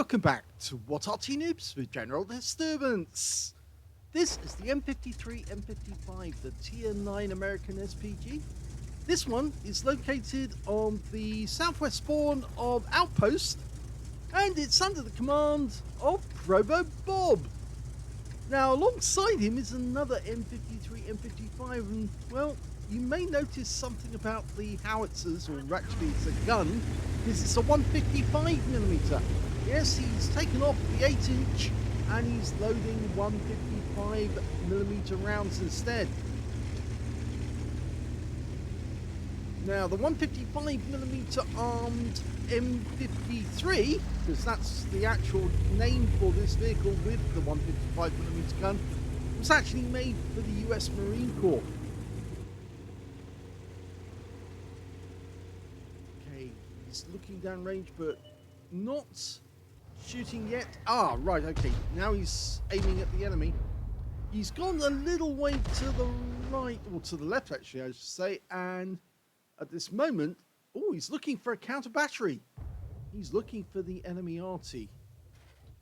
welcome back to What Arty Noobs with General Disturbance. This is the M53, M55, the Tier 9 American SPG. This one is located on the southwest spawn of Outpost, and it's under the command of ProvoBob. Now, alongside him is another M53, M55, and, well, you may notice something about the howitzers, or actually it's a gun, because it's a 155mm. Yes, he's taken off the 8-inch and he's loading 155mm rounds instead. Now, the 155mm armed M53, because that's the actual name for this vehicle with the 155mm gun, was actually made for the US Marine Corps. Okay, he's looking downrange, but not shooting yet. Ah, right, okay. Now he's aiming at the enemy. He's gone a little way to the right, or to the left, actually, I should say, and at this moment, oh, he's looking for a counter battery. He's looking for the enemy Arty.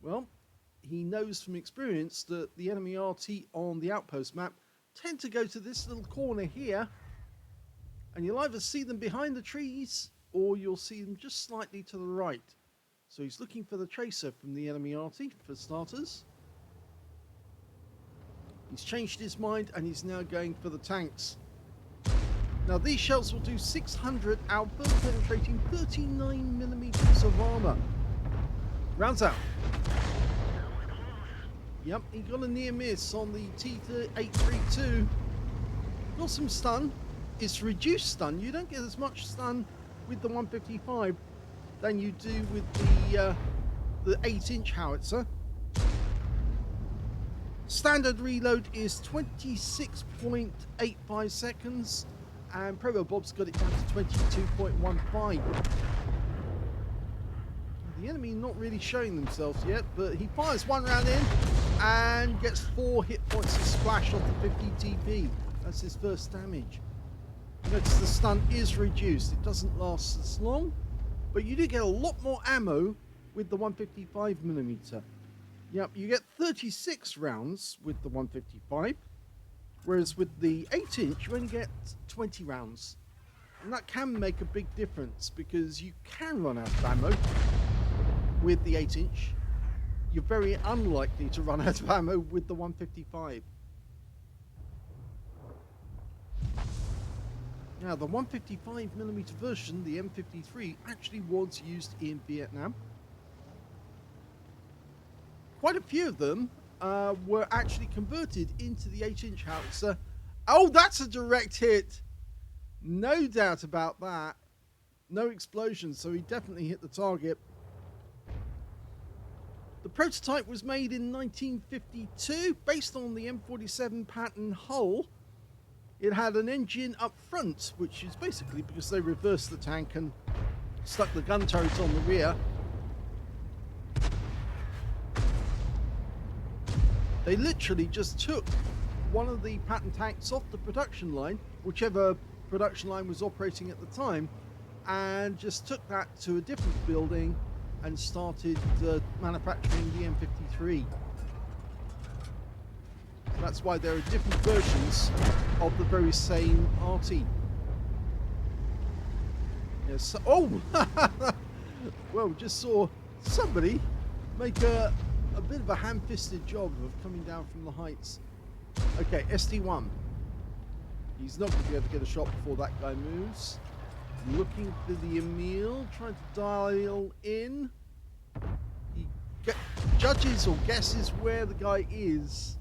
Well, he knows from experience that the enemy Arty on the Outpost map tend to go to this little corner here, and you'll either see them behind the trees or you'll see them just slightly to the right. So he's looking for the tracer from the enemy Arty, for starters. He's changed his mind and he's now going for the tanks. Now these shells will do 600 output, penetrating 39mm of armor. Rounds out. Yep, he got a near miss on the T832. Got some stun. It's reduced stun. You don't get as much stun with the 155 than you do with the 8-inch howitzer. Standard reload is 26.85 seconds, and ProvoBob's got it down to 22.15. The enemy not really showing themselves yet, but he fires one round in and gets 4 hit points of splash off the 50 TP. That's his first damage. Notice the stun is reduced. It doesn't last as long, but you do get a lot more ammo with the 155mm. Yep, you get 36 rounds with the 155, whereas with the 8-inch you only get 20 rounds. And that can make a big difference because you can run out of ammo with the 8-inch. You're very unlikely to run out of ammo with the 155. Now, the 155mm version, the M53, actually was used in Vietnam. Quite a few of them were actually converted into the 8-inch howitzer. Oh, that's a direct hit! No doubt about that. No explosions, so he definitely hit the target. The prototype was made in 1952, based on the M47 pattern hull. It had an engine up front, which is basically because they reversed the tank and stuck the gun turret on the rear. They literally just took one of the pattern tanks off the production line, whichever production line was operating at the time, and just took that to a different building and started manufacturing the M53. That's why there are different versions of the very same Arty. Yes. Oh! Well, we just saw somebody make a bit of a ham-fisted job of coming down from the heights. Okay, ST1. He's not going to be able to get a shot before that guy moves. Looking for the Emil, trying to dial in. He judges or guesses where the guy is.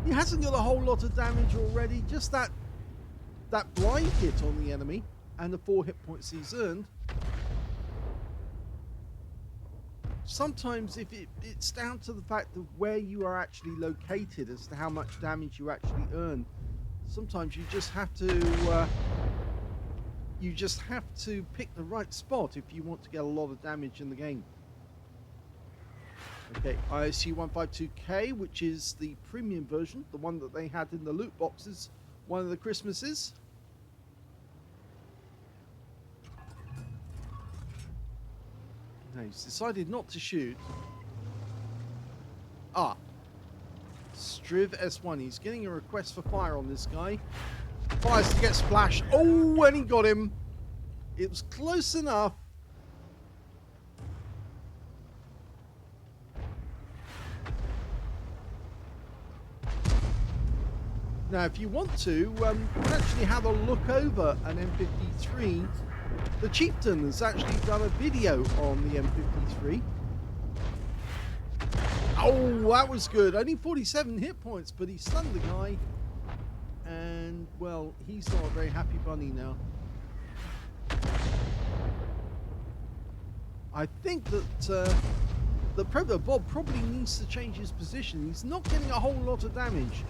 He hasn't got a whole lot of damage already, just that blind hit on the enemy and the 4 hit points he's earned. Sometimes if it's down to the fact of where you are actually located as to how much damage you actually earn. Sometimes you just have to pick the right spot if you want to get a lot of damage in the game. Okay, ISU152K, which is the premium version, the one that they had in the loot boxes one of the Christmases. No, he's decided not to shoot. Ah. Striv S1. He's getting a request for fire on this guy. Fires to get splashed. Oh, and he got him. It was close enough. Now, if you want to, you can actually have a look over an M53. The Chieftain has actually done a video on the M53. Oh, that was good. Only 47 hit points, but he stunned the guy. And, well, he's not a very happy bunny now. I think that ProvoBob probably needs to change his position. He's not getting a whole lot of damage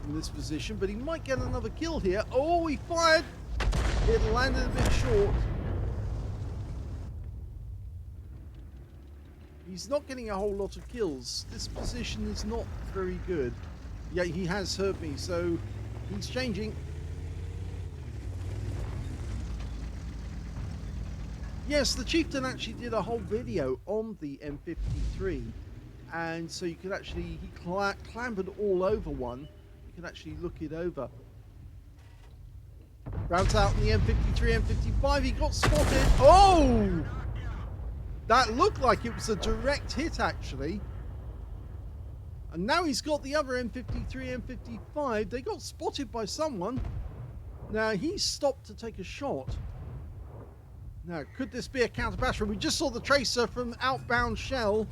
in this position, but he might get another kill here. Oh, he fired. It landed a bit short. He's not getting a whole lot of kills. This position is not very good. Yeah, he has hurt me, so he's changing. Yes, the Chieftain actually did a whole video on the M53, and so you could actually, he clambered all over one. You can actually look it over. Rounds out in the M53, M55, he got spotted. Oh! That looked like it was a direct hit, actually. And now he's got the other M53, M55. They got spotted by someone. Now, he stopped to take a shot. Now, could this be a counter battery? We just saw the tracer from outbound shell.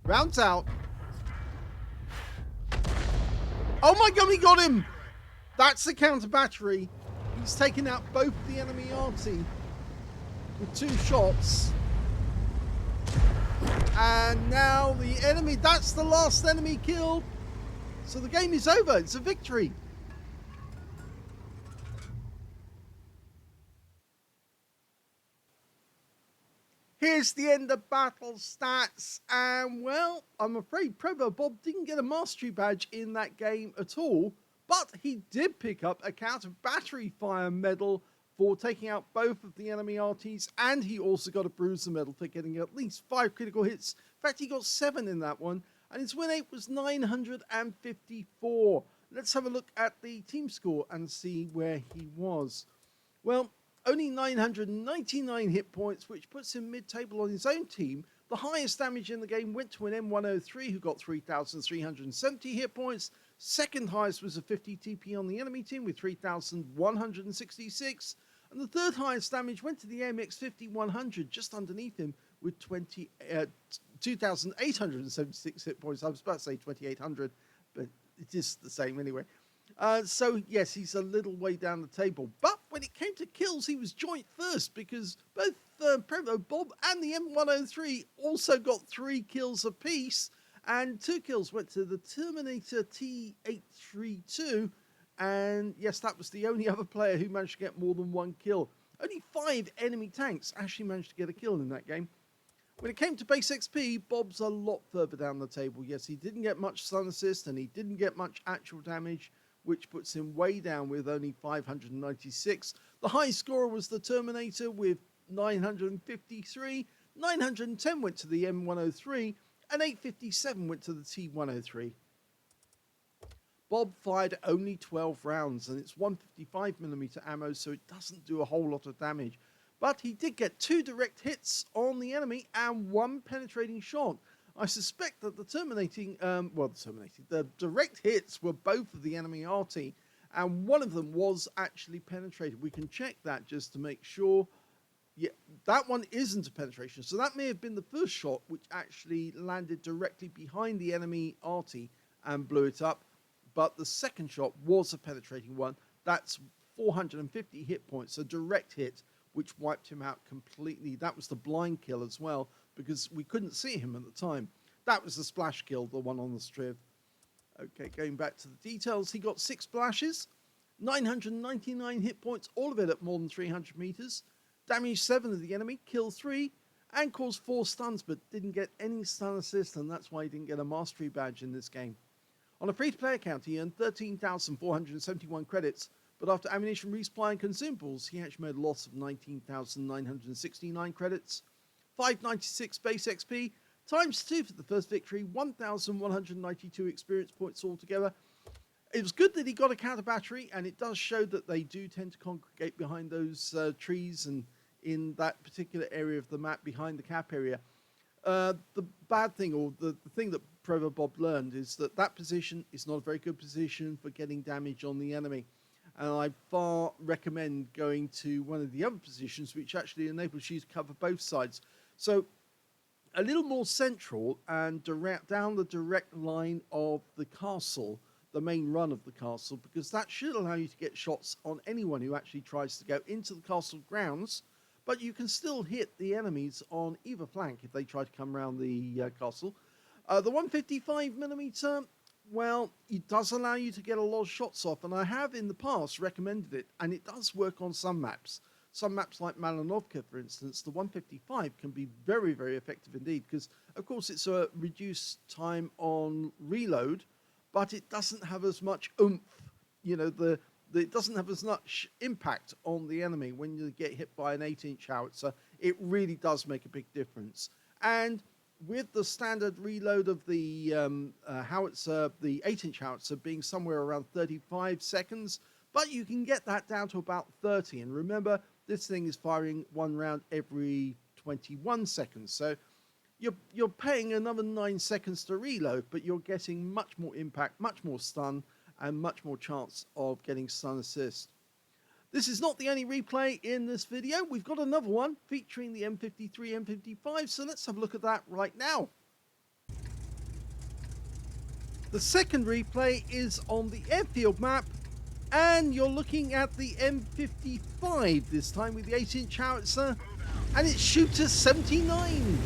Rounds out. Oh my god, he got him! That's the counter battery. He's taken out both the enemy Arty with 2 shots. And now the enemy, that's the last enemy killed. So the game is over. It's a victory. Here's the end of battle stats. And well, I'm afraid ProvoBob didn't get a mastery badge in that game at all. But he did pick up a counter battery fire medal for taking out both of the enemy RTs, and he also got a bruiser medal for getting at least 5 critical hits. In fact, he got 7 in that one, and his win rate was 954. Let's have a look at the team score and see where he was. Well, only 999 hit points, which puts him mid-table on his own team. The highest damage in the game went to an M103, who got 3,370 hit points. Second highest was a 50 TP on the enemy team with 3,166. And the third highest damage went to the MX5100, just underneath him, with 2,876 hit points. I was about to say 2,800, but it is the same anyway. So, yes, he's a little way down the table. But when it came to kills, he was joint first, because both ProvoBob and the M103 also got 3 kills apiece. And 2 kills went to the Terminator T832. And yes, that was the only other player who managed to get more than 1 kill. Only 5 enemy tanks actually managed to get a kill in that game. When it came to base XP, Bob's a lot further down the table. Yes, he didn't get much stun assist and he didn't get much actual damage, which puts him way down with only 596. The high scorer was the Terminator with 953. 910 went to the M103 and 857 went to the T103. Bob fired only 12 rounds, and it's 155mm ammo, so it doesn't do a whole lot of damage. But he did get 2 direct hits on the enemy and 1 penetrating shot. I suspect that the direct hits were both of the enemy Arty, and one of them was actually penetrated. We can check that just to make sure. Yeah, that one isn't a penetration, so that may have been the first shot, which actually landed directly behind the enemy Arty and blew it up. But the second shot was a penetrating one. That's 450 hit points, a direct hit, which wiped him out completely. That was the blind kill as well, because we couldn't see him at the time. That was the splash kill, the one on the Striv. Okay, going back to the details, he got 6 splashes, 999 hit points, all of it at more than 300 meters. Damaged 7 of the enemy, killed 3, and caused 4 stuns, but didn't get any stun assist, and that's why he didn't get a mastery badge in this game. On a free-to-play account, he earned 13,471 credits, but after ammunition resupply and consumables, he actually made a loss of 19,969 credits. 596 base XP, times 2 for the first victory, 1,192 experience points altogether. It was good that he got a counter battery, and it does show that they do tend to congregate behind those trees and in that particular area of the map behind the cap area. The bad thing, or the thing that ProvoBob learned, is that that position is not a very good position for getting damage on the enemy. And I far recommend going to one of the other positions which actually enables you to cover both sides. So a little more central and down the direct line of the castle, the main run of the castle, because that should allow you to get shots on anyone who actually tries to go into the castle grounds, but you can still hit the enemies on either flank if they try to come around the castle. The 155mm, well, it does allow you to get a lot of shots off, and I have in the past recommended it, and it does work on some maps. Some maps like Malinovka, for instance, the 155 can be very, very effective indeed, because, of course, it's a reduced time on reload, but it doesn't have as much oomph, you know, it doesn't have as much impact on the enemy when you get hit by an 8-inch howitzer. It really does make a big difference. And with the standard reload of the howitzer, the 8-inch howitzer being somewhere around 35 seconds, but you can get that down to about 30. And remember, this thing is firing one round every 21 seconds. So you're paying another 9 seconds to reload, but you're getting much more impact, much more stun, and much more chance of getting stun assist. This is not the only replay in this video. We've got another one featuring the M53, M55, so let's have a look at that right now. The second replay is on the airfield map, and you're looking at the M55 this time with the 8-inch howitzer, and it's shootr79.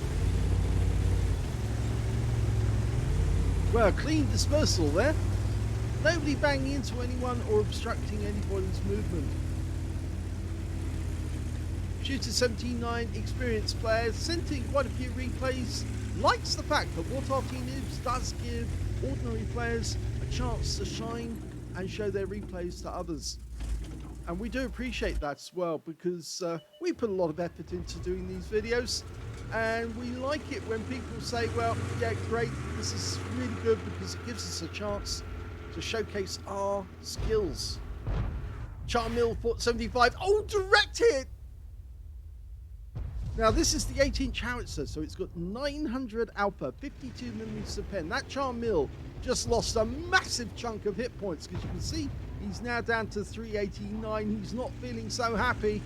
Well, clean dispersal there. Nobody banging into anyone or obstructing anybody's movement. shootr79 experienced players, sent in quite a few replays, likes the fact that what Arty Noobs does give ordinary players a chance to shine and show their replays to others. And we do appreciate that as well, because we put a lot of effort into doing these videos, and we like it when people say, well, yeah, great, this is really good because it gives us a chance to showcase our skills. Charmil 75, oh, direct hit! Now this is the 8-inch howitzer, so it's got 900 Alpha, 52mm of pen. That Charmil just lost a massive chunk of hit points, because you can see he's now down to 389. He's not feeling so happy.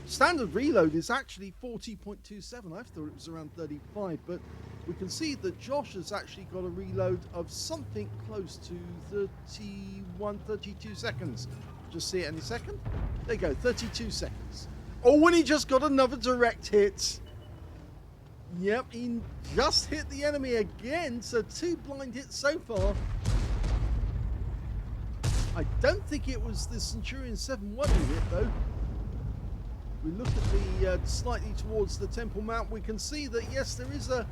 Standard reload is actually 40.27. I thought it was around 35, but we can see that Josh has actually got a reload of something close to 31, 32 seconds. Just see it any second. There you go, 32 seconds. Oh, and he just got another direct hit. Yep, he just hit the enemy again, so 2 blind hits so far. I don't think it was the Centurion 7-1 he hit, though. We look at the slightly towards the Temple Mount, we can see that, yes, there is a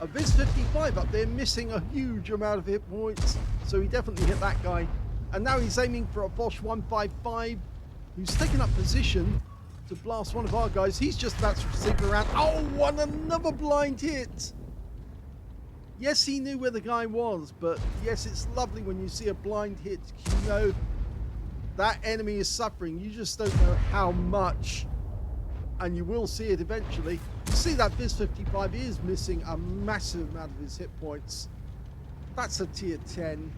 Viz 55 up there missing a huge amount of hit points, so he definitely hit that guy. And now he's aiming for a Bosch 155, who's taken up position to blast one of our guys. He's just about to sink around. Oh, and another blind hit. Yes, he knew where the guy was, but yes, it's lovely when you see a blind hit. You know that enemy is suffering. You just don't know how much, and you will see it eventually. You see that Viz 55 is missing a massive amount of his hit points. That's a tier 10,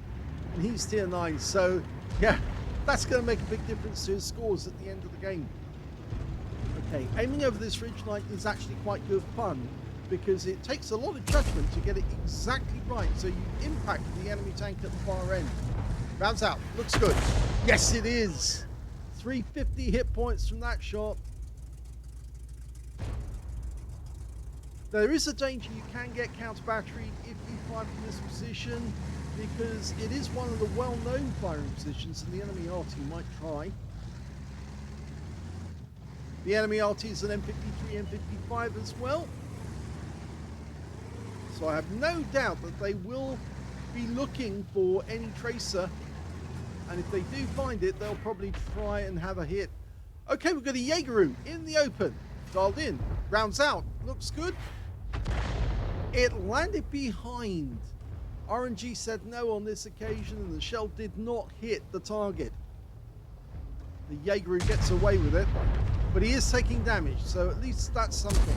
and he's tier 9, so yeah, that's going to make a big difference to his scores at the end of the game. Okay, aiming over this ridgeline is actually quite good fun, because it takes a lot of judgment to get it exactly right, so you impact the enemy tank at the far end. Rounds out, looks good. Yes, it is. 350 hit points from that shot. There is a danger you can get counter battery if you fire from this position, because it is one of the well-known firing positions, and the enemy Arty might try. The enemy Arty is an M53, M55 as well. So I have no doubt that they will be looking for any tracer, and if they do find it, they'll probably try and have a hit. Okay, we've got a Jaegeru in the open, dialed in. Rounds out. Looks good. It landed behind. RNG said no on this occasion, and the shell did not hit the target. The Jaeger gets away with it, but he is taking damage, so at least that's something.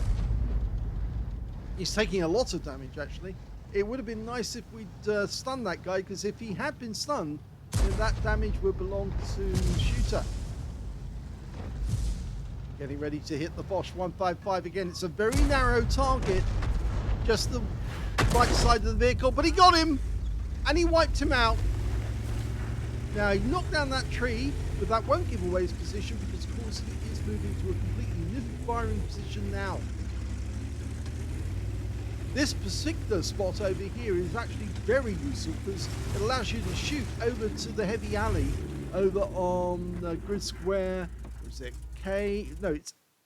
He's taking a lot of damage, actually. It would have been nice if we'd stunned that guy, because if he had been stunned, then that damage would belong to Shootr. Getting ready to hit the Bosch 155 again. It's a very narrow target, just the right side of the vehicle, but he got him, and he wiped him out. Now, he knocked down that tree, but that won't give away his position, because of course he is moving to a completely new firing position now. This particular spot over here is actually very useful because it allows you to shoot over to the heavy alley over on grid square. What is it? K? No,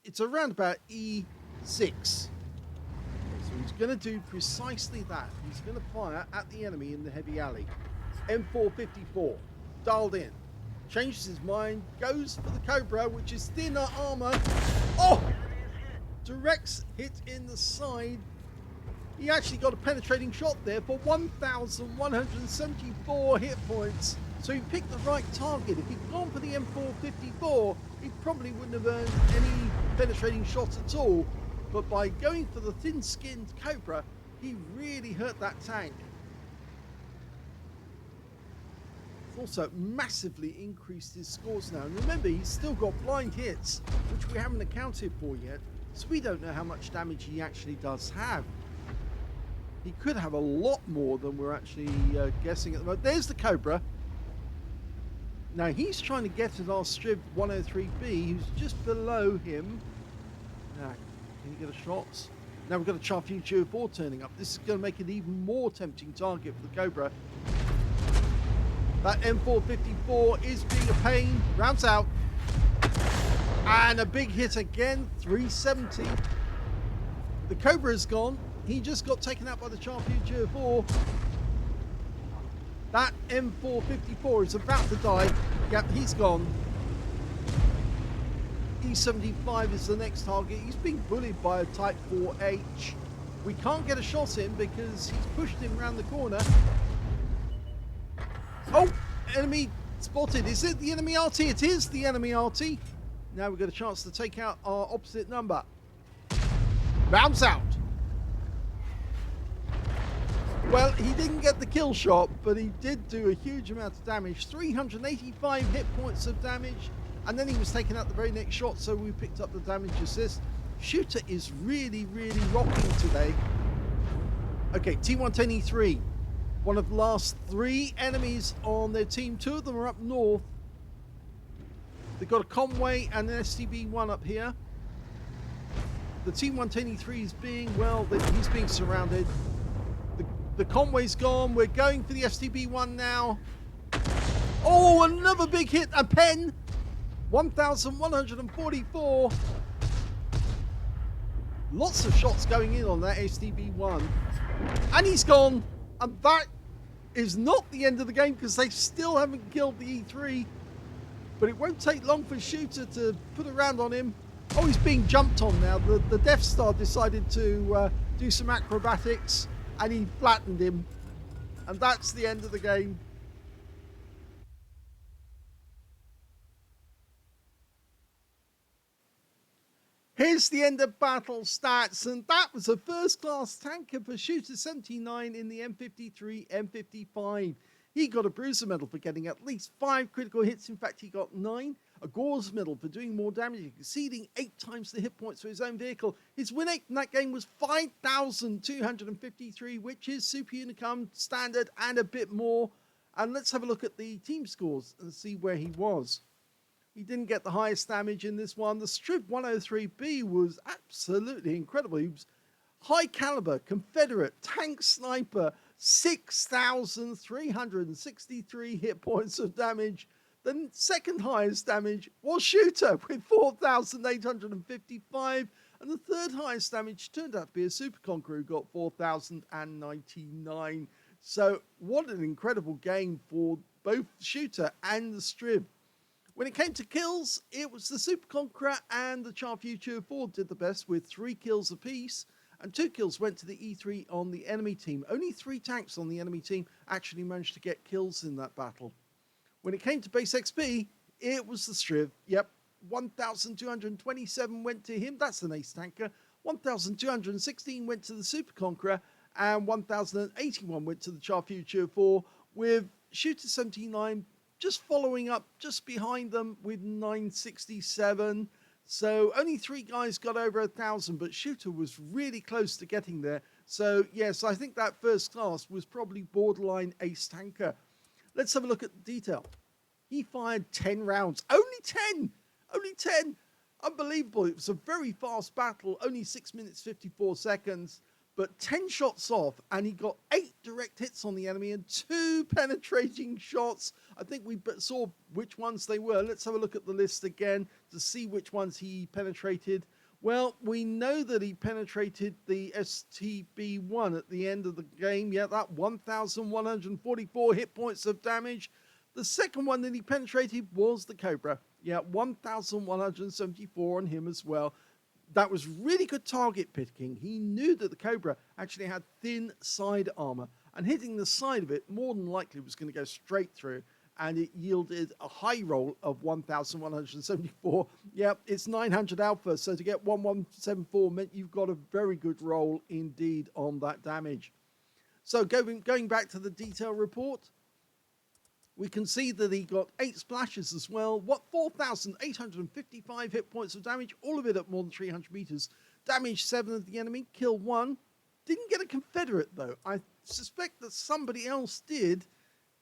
it's around about E6. So he's going to do precisely that. He's going to fire at the enemy in the heavy alley. M454, dialed in, changes his mind, goes for the Cobra, which is thinner armor. Oh! Direct hit in the side. He actually got a penetrating shot there for 1,174 hit points. So he picked the right target. If he'd gone for the M454, he probably wouldn't have earned any penetrating shot at all. But by going for the thin-skinned Cobra, he really hurt that tank. It's also massively increased his scores now. And remember, he's still got blind hits, which we haven't accounted for yet. So we don't know how much damage he actually does have. He could have a lot more than we're actually guessing at the moment. There's the Cobra. Now he's trying to get at our Strib 103B, who's just below him. Now, can he get a shot? Now we've got a Chieftain 4 turning up. This is going to make an even more tempting target for the Cobra. That M454 is being a pain. Rounds out. And a big hit again, 370. The Cobra is gone. He just got taken out by the Chieftain 4. That M454 is about to die. Yep, he's gone. E75 is the next target. He's being bullied by a Type 4H. We can't get a shot in because he's pushed him around the corner. Oh, enemy spotted. Is it the enemy Arty? It is the enemy Arty. Now we've got a chance to take out our opposite number. Rounds out. Well, he didn't get the kill shot, but he did do a huge amount of damage. 385 hit points of damage, and then he was taken out the very next shot, so we picked up the damage assist. Shootr is really, really rocking today. Okay, T123. One of the last 3 enemies on their team. 2 of them are up north. They've got a Conway and an STB-1 up here. The T123 is being, well, he's being surrounded. The Conway's gone. We're going for the STB-1 now. Oh, another big hit. A pen. 1,144. Lots of shots going in on that STB-1. And he's gone. And that is not the end of the game because they still haven't killed the E3. But it won't take long for Shootr to put a round on him. Oh, he's being jumped on now. The Death Star decided to do some acrobatics. And he flattened him. And that's the end of the game. Here's the end of battle stats. And that was a first-class tanker for shootr79 in the M53, M55. He got a Bruiser medal for getting at least 5 critical hits. In fact, he got 9. A Gauze medal for doing more damage, exceeding 8 times the hit points for his own vehicle. His win rate in that game was 5,253, which is Super Unicum standard and a bit more. And let's have a look at the team scores and see where he was. He didn't get the highest damage in this one. The Strib 103B was absolutely incredible. He was high caliber, Confederate, tank sniper, 6,363 hit points of damage. The second highest damage was Shootr with 4,855. And the third highest damage turned out to be a Super Conqueror who got 4,099. So what an incredible game for both Shootr and the Strib. When it came to kills, it was the Super Conqueror and the Future 4 did the best with 3 kills apiece, and 2 kills went to the E3 on the enemy team. Only 3 tanks on the enemy team actually managed to get kills in that battle. When it came to base XP, it was the Striv. Yep, 1,227 went to him. That's an ace tanker. 1,216 went to the Super Conqueror, and 1,081 went to the Future 4, with shootr79 just following up just behind them with 967. So only 3 guys got over 1,000, but Shooter was really close to getting there. So yes, I think that first class was probably borderline ace tanker. Let's have a look at the detail. He fired 10 rounds. Only 10! Only 10! Unbelievable. It was a very fast battle. Only 6 minutes, 54 seconds. But 10 shots off, and he got 8 direct hits on the enemy and 2 penetrating shots. I think we saw which ones they were. Let's have a look at the list again to see which ones he penetrated. Well, we know that he penetrated the STB-1 at the end of the game. Yeah, that 1,144 hit points of damage. The second one that he penetrated was the Cobra. Yeah, 1,174 on him as well. That was really good target picking. He knew that the Cobra actually had thin side armor, and hitting the side of it more than likely was going to go straight through, and it yielded a high roll of 1,174. Yep, it's 900 alpha, so to get 1,174 meant you've got a very good roll indeed on that damage. So going back to the detail report, we can see that he got 8 splashes as well. What, 4,855 hit points of damage, all of it at more than 300 meters. Damaged 7 of the enemy, killed 1. Didn't get a Confederate though. I suspect that somebody else did.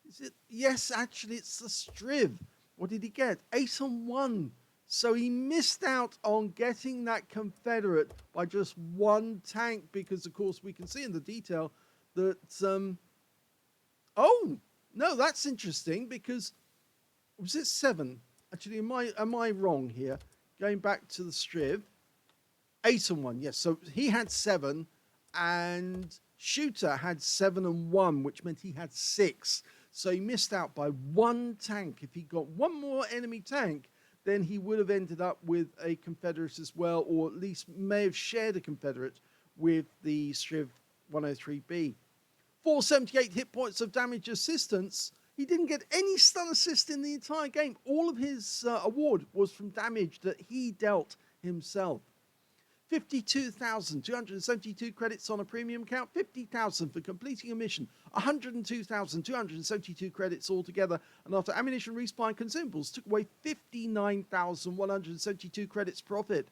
Is it? Yes, actually it's the Striv. What did he get? 8 on 1. So he missed out on getting that Confederate by just 1 tank, because of course we can see in the detail that oh no, that's interesting, because was it 7? Actually, am I wrong here? Going back to the Striv, 8 on 1. Yes, so he had 7, and Shooter had 7 and 1, which meant he had 6. So he missed out by 1 tank. If he got 1 more enemy tank, then he would have ended up with a Confederate as well, or at least may have shared a Confederate with the Striv 103B. 478 hit points of damage assistance. He didn't get any stun assist in the entire game. All of his award was from damage that he dealt himself. 52,272 credits on a premium account, 50,000 for completing a mission, 102,272 credits altogether, and after ammunition, resupply, and consumables, took away 59,172 credits profit.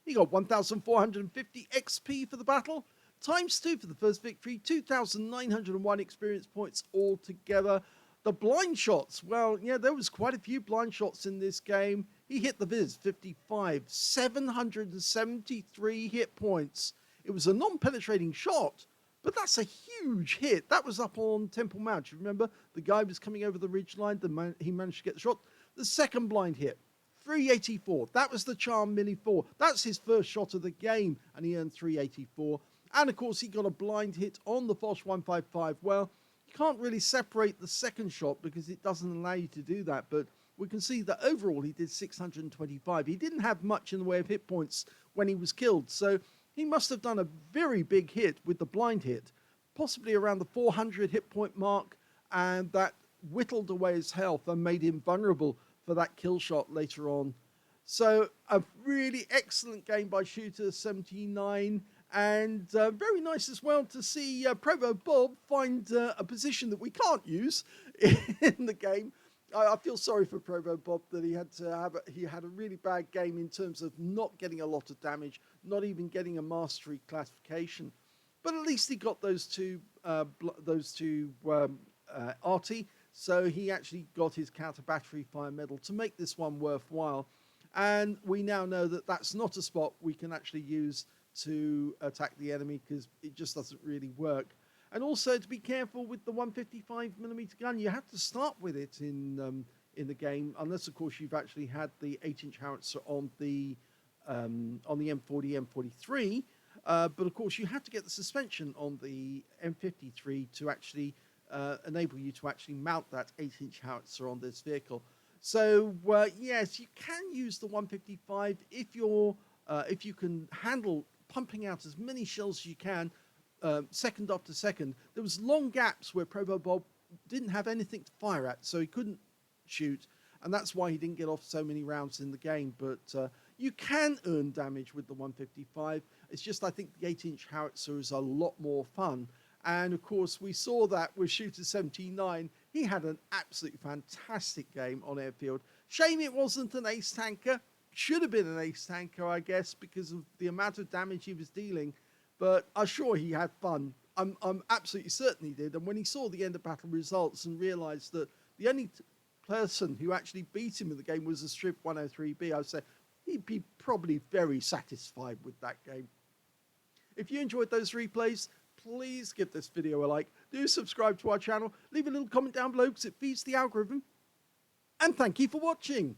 He got 1,450 XP for the battle, times 2 for the first victory, 2,901 experience points altogether. The blind shots, well, yeah, there was quite a few blind shots in this game. He hit the Viz 55, 773 hit points. It was a non-penetrating shot, but that's a huge hit. That was up on Temple Mount. You remember the guy was coming over the ridge line. He managed to get the shot. The second blind hit, 384. That was the Charm Mini 4. That's his first shot of the game, and he earned 384. And of course, he got a blind hit on the Foch 155. Well, you can't really separate the second shot because it doesn't allow you to do that. But we can see that overall he did 625. He didn't have much in the way of hit points when he was killed. So he must have done a very big hit with the blind hit, possibly around the 400 hit point mark. And that whittled away his health and made him vulnerable for that kill shot later on. So a really excellent game by shootr79. And very nice as well to see ProvoBob find a position that we can't use in the game. I feel sorry for ProvoBob that he had a really bad game in terms of not getting a lot of damage, not even getting a mastery classification. But at least he got those two Arty, so he actually got his counter battery fire medal to make this one worthwhile. And we now know that that's not a spot we can actually use to attack the enemy, because it just doesn't really work. And also to be careful with the 155mm gun. You have to start with it in the game, unless of course you've actually had the 8-inch howitzer on the M40, M43. But of course you have to get the suspension on the M53 to actually enable you to actually mount that 8-inch howitzer on this vehicle. So yes, you can use the 155 if you can handle pumping out as many shells as you can, second after second. There was long gaps where ProvoBob didn't have anything to fire at, so he couldn't shoot, and that's why he didn't get off so many rounds in the game. But you can earn damage with the 155. It's just I think the 8-inch howitzer is a lot more fun. And of course, we saw that with shootr79. He had an absolutely fantastic game on Airfield. Shame it wasn't an ace tanker. Should have been an ace tanker, I guess, because of the amount of damage he was dealing. But I'm sure he had fun. I'm absolutely certain he did. And when he saw the end of battle results and realized that the only person who actually beat him in the game was a Strip 103B, I would say he'd be probably very satisfied with that game. If you enjoyed those replays, please give this video a like. Do subscribe to our channel. Leave a little comment down below because it feeds the algorithm. And thank you for watching.